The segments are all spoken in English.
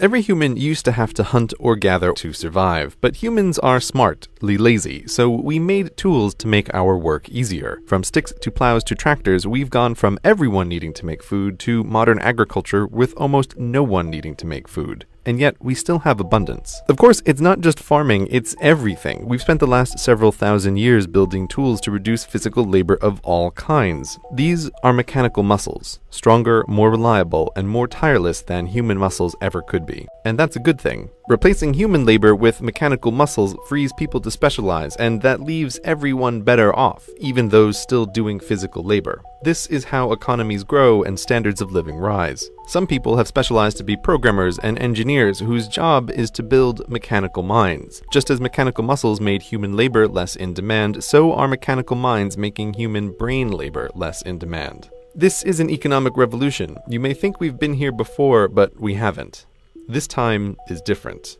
Every human used to have to hunt or gather to survive, but humans are smartly lazy, so we made tools to make our work easier. From sticks to plows to tractors, we've gone from everyone needing to make food to modern agriculture with almost no one needing to make food. And yet, we still have abundance. Of course, it's not just farming, it's everything. We've spent the last several thousand years building tools to reduce physical labor of all kinds. These are mechanical muscles, stronger, more reliable, and more tireless than human muscles ever could be. And that's a good thing. Replacing human labor with mechanical muscles frees people to specialize, and that leaves everyone better off, even those still doing physical labor. This is how economies grow and standards of living rise. Some people have specialized to be programmers and engineers whose job is to build mechanical minds. Just as mechanical muscles made human labor less in demand, so are mechanical minds making human brain labor less in demand. This is an economic revolution. You may think we've been here before, but we haven't. This time is different.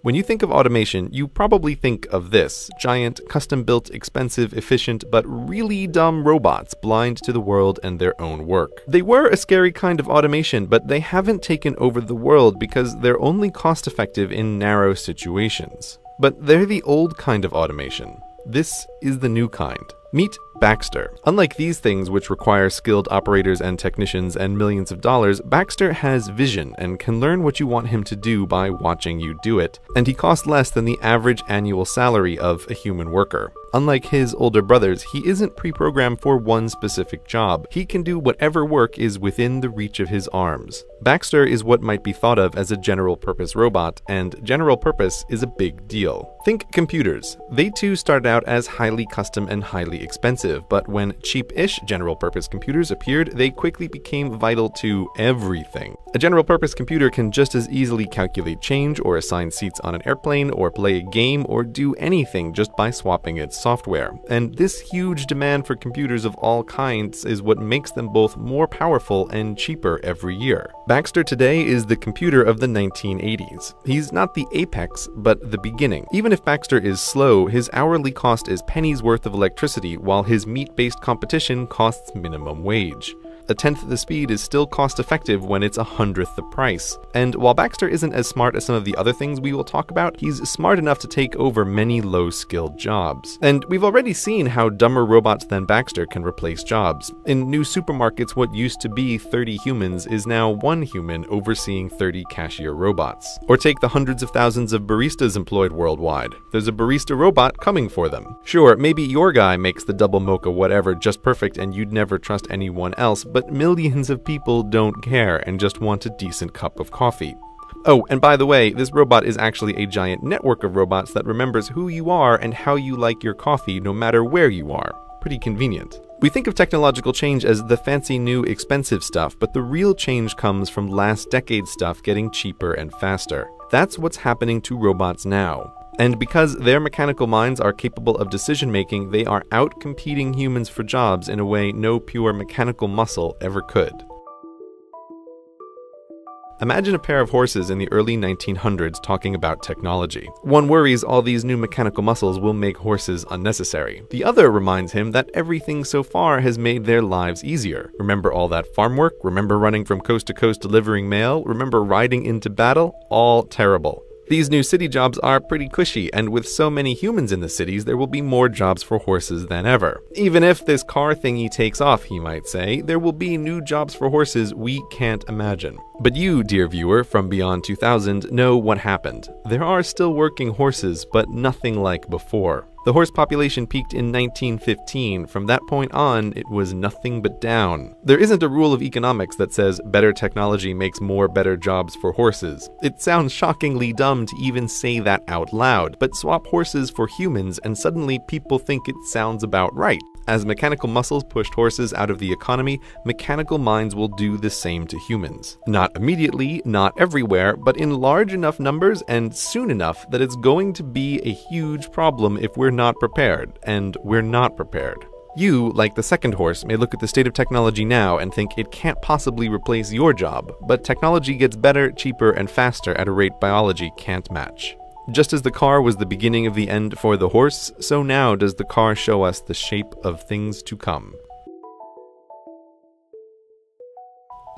When you think of automation, you probably think of this: giant, custom-built, expensive, efficient, but really dumb robots blind to the world and their own work. They were a scary kind of automation, but they haven't taken over the world because they're only cost-effective in narrow situations. But they're the old kind of automation. This is the new kind. Meet Baxter. Unlike these things, which require skilled operators and technicians and millions of dollars, Baxter has vision and can learn what you want him to do by watching you do it, and he costs less than the average annual salary of a human worker. Unlike his older brothers, he isn't pre-programmed for one specific job. He can do whatever work is within the reach of his arms. Baxter is what might be thought of as a general-purpose robot, and general purpose is a big deal. Think computers. They too started out as highly custom and highly expensive, but when cheap-ish general-purpose computers appeared, they quickly became vital to everything. A general-purpose computer can just as easily calculate change, or assign seats on an airplane, or play a game, or do anything just by swapping its software. And this huge demand for computers of all kinds is what makes them both more powerful and cheaper every year. Baxter today is the computer of the 1980s. He's not the apex, but the beginning. Even if Baxter is slow, his hourly cost is pennies worth of electricity, while his meat-based competition costs minimum wage. A tenth the speed is still cost-effective when it's 100th the price. And while Baxter isn't as smart as some of the other things we will talk about, he's smart enough to take over many low-skilled jobs. And we've already seen how dumber robots than Baxter can replace jobs. In new supermarkets, what used to be 30 humans is now 1 human overseeing 30 cashier robots. Or take the hundreds of thousands of baristas employed worldwide. There's a barista robot coming for them. Sure, maybe your guy makes the double mocha whatever just perfect and you'd never trust anyone else, but millions of people don't care and just want a decent cup of coffee. Oh, and by the way, this robot is actually a giant network of robots that remembers who you are and how you like your coffee no matter where you are. Pretty convenient. We think of technological change as the fancy new expensive stuff, but the real change comes from last decade's stuff getting cheaper and faster. That's what's happening to robots now. And because their mechanical minds are capable of decision-making, they are out-competing humans for jobs in a way no pure mechanical muscle ever could. Imagine a pair of horses in the early 1900s talking about technology. One worries all these new mechanical muscles will make horses unnecessary. The other reminds him that everything so far has made their lives easier. Remember all that farm work? Remember running from coast to coast delivering mail? Remember riding into battle? All terrible. These new city jobs are pretty cushy, and with so many humans in the cities, there will be more jobs for horses than ever. Even if this car thingy takes off, he might say, there will be new jobs for horses we can't imagine. But you, dear viewer, from beyond 2000, know what happened. There are still working horses, but nothing like before. The horse population peaked in 1915. From that point on, it was nothing but down. There isn't a rule of economics that says better technology makes more better jobs for horses. It sounds shockingly dumb to even say that out loud, but swap horses for humans and suddenly people think it sounds about right. As mechanical muscles pushed horses out of the economy, mechanical minds will do the same to humans. Not immediately, not everywhere, but in large enough numbers and soon enough that it's going to be a huge problem if we're not prepared, and we're not prepared. You, like the second horse, may look at the state of technology now and think it can't possibly replace your job, but technology gets better, cheaper, and faster at a rate biology can't match. Just as the car was the beginning of the end for the horse, so now does the car show us the shape of things to come.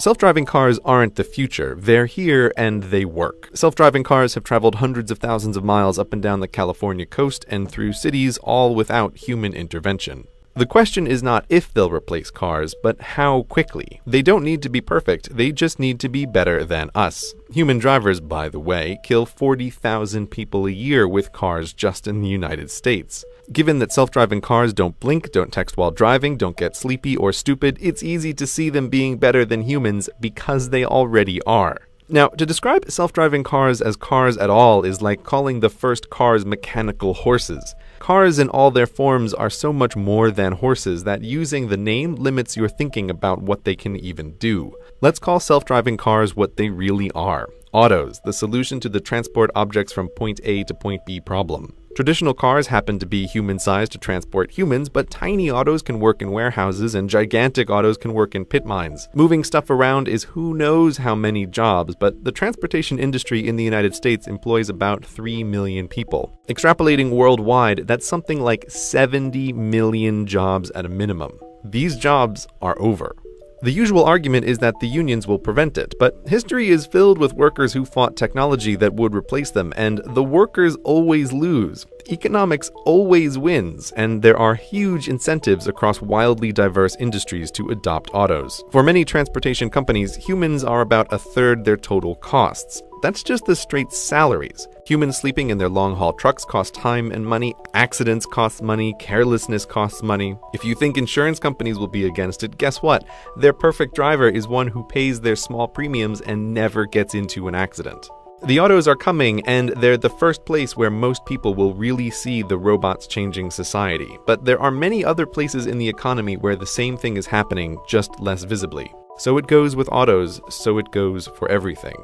Self-driving cars aren't the future. They're here and they work. Self-driving cars have traveled hundreds of thousands of miles up and down the California coast and through cities, all without human intervention. The question is not if they'll replace cars, but how quickly. They don't need to be perfect, they just need to be better than us. Human drivers, by the way, kill 40,000 people a year with cars just in the United States. Given that self-driving cars don't blink, don't text while driving, don't get sleepy or stupid, it's easy to see them being better than humans because they already are. Now, to describe self-driving cars as cars at all is like calling the first cars mechanical horses. Cars in all their forms are so much more than horses that using the name limits your thinking about what they can even do. Let's call self-driving cars what they really are. Autos, the solution to the transport objects from point A to point B problem. Traditional cars happen to be human-sized to transport humans, but tiny autos can work in warehouses and gigantic autos can work in pit mines. Moving stuff around is who knows how many jobs, but the transportation industry in the United States employs about 3 million people. Extrapolating worldwide, that's something like 70 million jobs at a minimum. These jobs are over. The usual argument is that the unions will prevent it, but history is filled with workers who fought technology that would replace them, and the workers always lose. Economics always wins, and there are huge incentives across wildly diverse industries to adopt autos. For many transportation companies, humans are about a third their total costs. That's just the straight salaries. Humans sleeping in their long-haul trucks cost time and money, accidents cost money, carelessness costs money. If you think insurance companies will be against it, guess what? Their perfect driver is one who pays their small premiums and never gets into an accident. The autos are coming, and they're the first place where most people will really see the robots changing society. But there are many other places in the economy where the same thing is happening, just less visibly. So it goes with autos, so it goes for everything.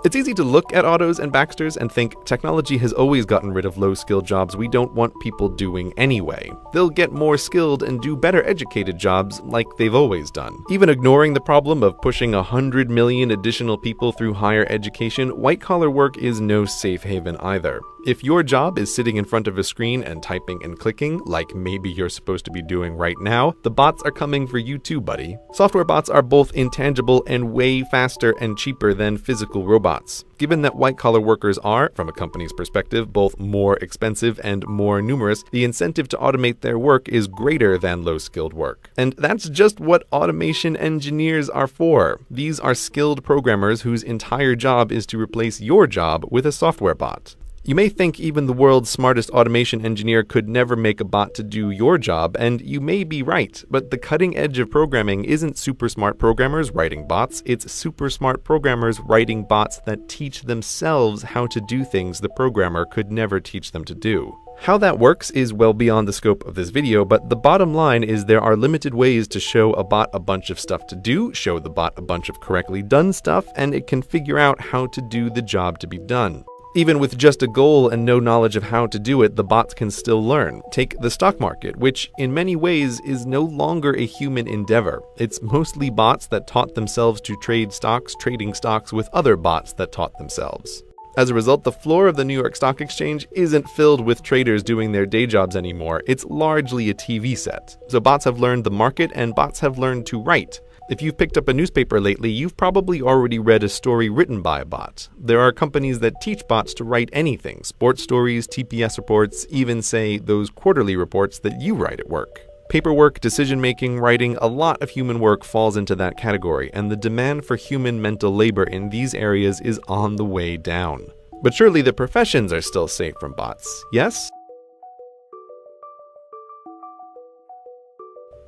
It's easy to look at autos and Baxters and think technology has always gotten rid of low-skilled jobs we don't want people doing anyway. They'll get more skilled and do better educated jobs like they've always done. Even ignoring the problem of pushing 100 million additional people through higher education, white-collar work is no safe haven either. If your job is sitting in front of a screen and typing and clicking, like maybe you're supposed to be doing right now, the bots are coming for you too, buddy. Software bots are both intangible and way faster and cheaper than physical robots. Given that white-collar workers are, from a company's perspective, both more expensive and more numerous, the incentive to automate their work is greater than low-skilled work. And that's just what automation engineers are for. These are skilled programmers whose entire job is to replace your job with a software bot. You may think even the world's smartest automation engineer could never make a bot to do your job, and you may be right, but the cutting edge of programming isn't super smart programmers writing bots, it's super smart programmers writing bots that teach themselves how to do things the programmer could never teach them to do. How that works is well beyond the scope of this video, but the bottom line is there are limited ways to show a bot a bunch of stuff to do, show the bot a bunch of correctly done stuff, and it can figure out how to do the job to be done. Even with just a goal and no knowledge of how to do it, the bots can still learn. Take the stock market, which in many ways is no longer a human endeavor. It's mostly bots that taught themselves to trade stocks, trading stocks with other bots that taught themselves. As a result, the floor of the New York Stock Exchange isn't filled with traders doing their day jobs anymore. It's largely a TV set. So bots have learned the market and bots have learned to write. If you've picked up a newspaper lately, you've probably already read a story written by a bot. There are companies that teach bots to write anything, sports stories, TPS reports, even say those quarterly reports that you write at work. Paperwork, decision-making, writing, a lot of human work falls into that category, and the demand for human mental labor in these areas is on the way down. But surely the professions are still safe from bots, yes?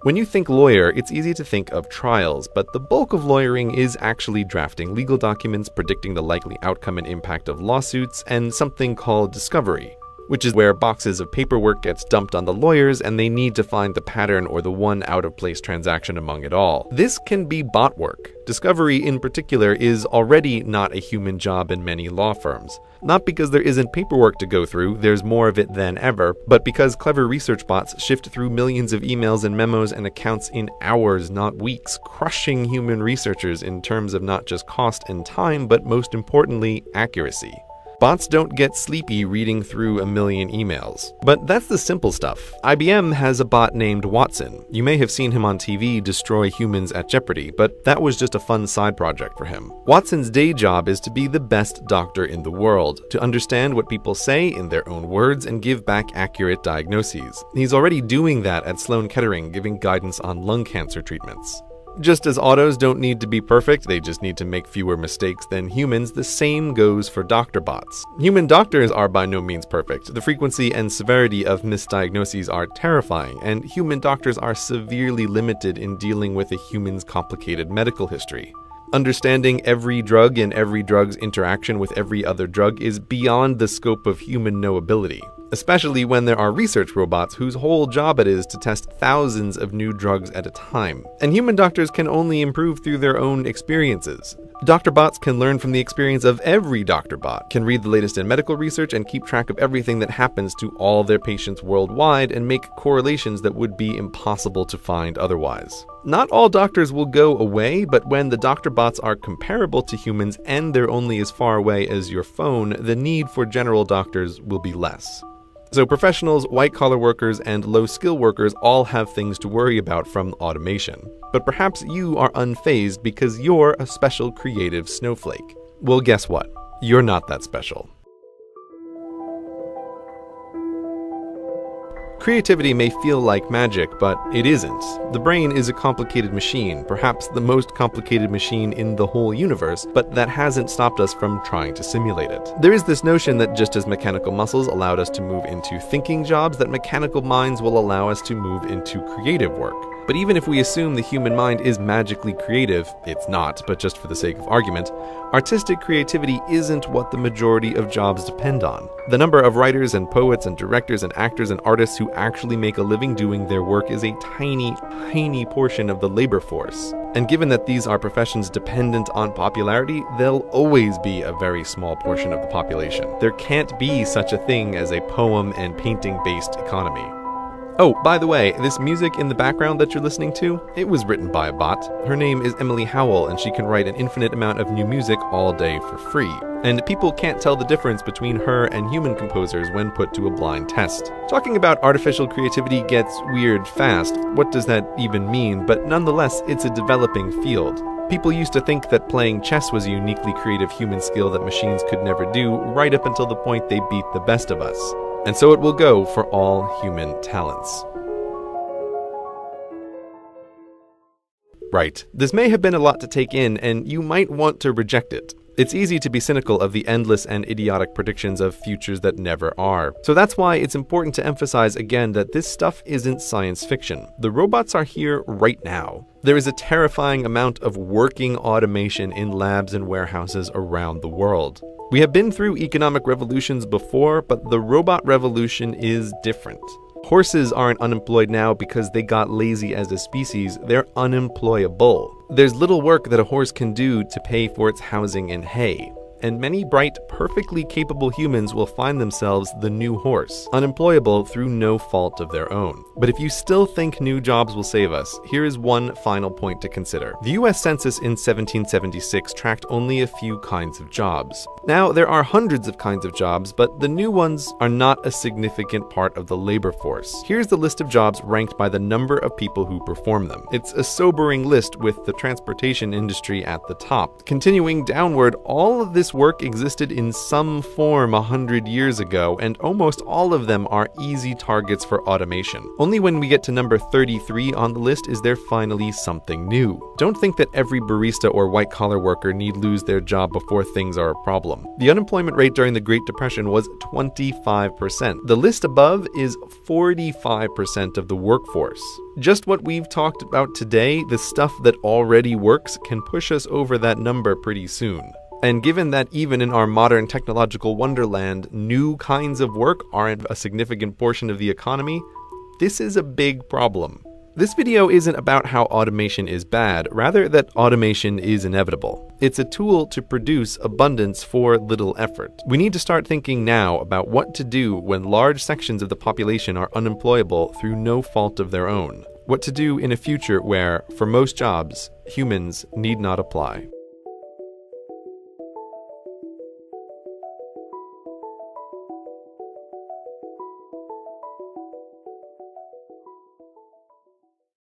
When you think lawyer, it's easy to think of trials, but the bulk of lawyering is actually drafting legal documents, predicting the likely outcome and impact of lawsuits, and something called discovery, which is where boxes of paperwork gets dumped on the lawyers and they need to find the pattern or the one out-of-place transaction among it all. This can be bot work. Discovery in particular is already not a human job in many law firms. Not because there isn't paperwork to go through, there's more of it than ever, but because clever research bots shift through millions of emails and memos and accounts in hours, not weeks, crushing human researchers in terms of not just cost and time, but most importantly, accuracy. Bots don't get sleepy reading through a million emails. But that's the simple stuff. IBM has a bot named Watson. You may have seen him on TV destroy humans at Jeopardy, but that was just a fun side project for him. Watson's day job is to be the best doctor in the world, to understand what people say in their own words and give back accurate diagnoses. He's already doing that at Sloan Kettering, giving guidance on lung cancer treatments. Just as autos don't need to be perfect, they just need to make fewer mistakes than humans, the same goes for doctor bots. Human doctors are by no means perfect. The frequency and severity of misdiagnoses are terrifying, and human doctors are severely limited in dealing with a human's complicated medical history. Understanding every drug and every drug's interaction with every other drug is beyond the scope of human knowability, especially when there are research robots whose whole job it is to test thousands of new drugs at a time. And human doctors can only improve through their own experiences. Doctor bots can learn from the experience of every doctor bot, can read the latest in medical research and keep track of everything that happens to all their patients worldwide and make correlations that would be impossible to find otherwise. Not all doctors will go away, but when the doctor bots are comparable to humans and they're only as far away as your phone, the need for general doctors will be less. So professionals, white-collar workers, and low-skill workers all have things to worry about from automation. But perhaps you are unfazed because you're a special creative snowflake. Well, guess what? You're not that special. Creativity may feel like magic, but it isn't. The brain is a complicated machine, perhaps the most complicated machine in the whole universe, but that hasn't stopped us from trying to simulate it. There is this notion that just as mechanical muscles allowed us to move into thinking jobs, that mechanical minds will allow us to move into creative work. But even if we assume the human mind is magically creative, it's not, but just for the sake of argument, artistic creativity isn't what the majority of jobs depend on. The number of writers and poets and directors and actors and artists who actually make a living doing their work is a tiny, tiny portion of the labor force. And given that these are professions dependent on popularity, they'll always be a very small portion of the population. There can't be such a thing as a poem and painting-based economy. Oh, by the way, this music in the background that you're listening to, it was written by a bot. Her name is Emily Howell, and she can write an infinite amount of new music all day for free. And people can't tell the difference between her and human composers when put to a blind test. Talking about artificial creativity gets weird fast. What does that even mean? But nonetheless, it's a developing field. People used to think that playing chess was a uniquely creative human skill that machines could never do, right up until the point they beat the best of us. And so it will go for all human talents. Right, this may have been a lot to take in, and you might want to reject it. It's easy to be cynical of the endless and idiotic predictions of futures that never are. So that's why it's important to emphasize again that this stuff isn't science fiction. The robots are here right now. There is a terrifying amount of working automation in labs and warehouses around the world. We have been through economic revolutions before, but the robot revolution is different. Horses aren't unemployed now because they got lazy as a species, they're unemployable. There's little work that a horse can do to pay for its housing and hay. And many bright, perfectly capable humans will find themselves the new horse, unemployable through no fault of their own. But if you still think new jobs will save us, here is one final point to consider. The US Census in 1776 tracked only a few kinds of jobs. Now, there are hundreds of kinds of jobs, but the new ones are not a significant part of the labor force. Here's the list of jobs ranked by the number of people who perform them. It's a sobering list with the transportation industry at the top. Continuing downward, all of this work existed in some form 100 years ago, and almost all of them are easy targets for automation. Only when we get to number 33 on the list is there finally something new. Don't think that every barista or white-collar worker need lose their job before things are a problem. The unemployment rate during the Great Depression was 25%. The list above is 45% of the workforce. Just what we've talked about today, the stuff that already works, can push us over that number pretty soon. And given that even in our modern technological wonderland, new kinds of work aren't a significant portion of the economy, this is a big problem. This video isn't about how automation is bad, rather that automation is inevitable. It's a tool to produce abundance for little effort. We need to start thinking now about what to do when large sections of the population are unemployable through no fault of their own. What to do in a future where, for most jobs, humans need not apply.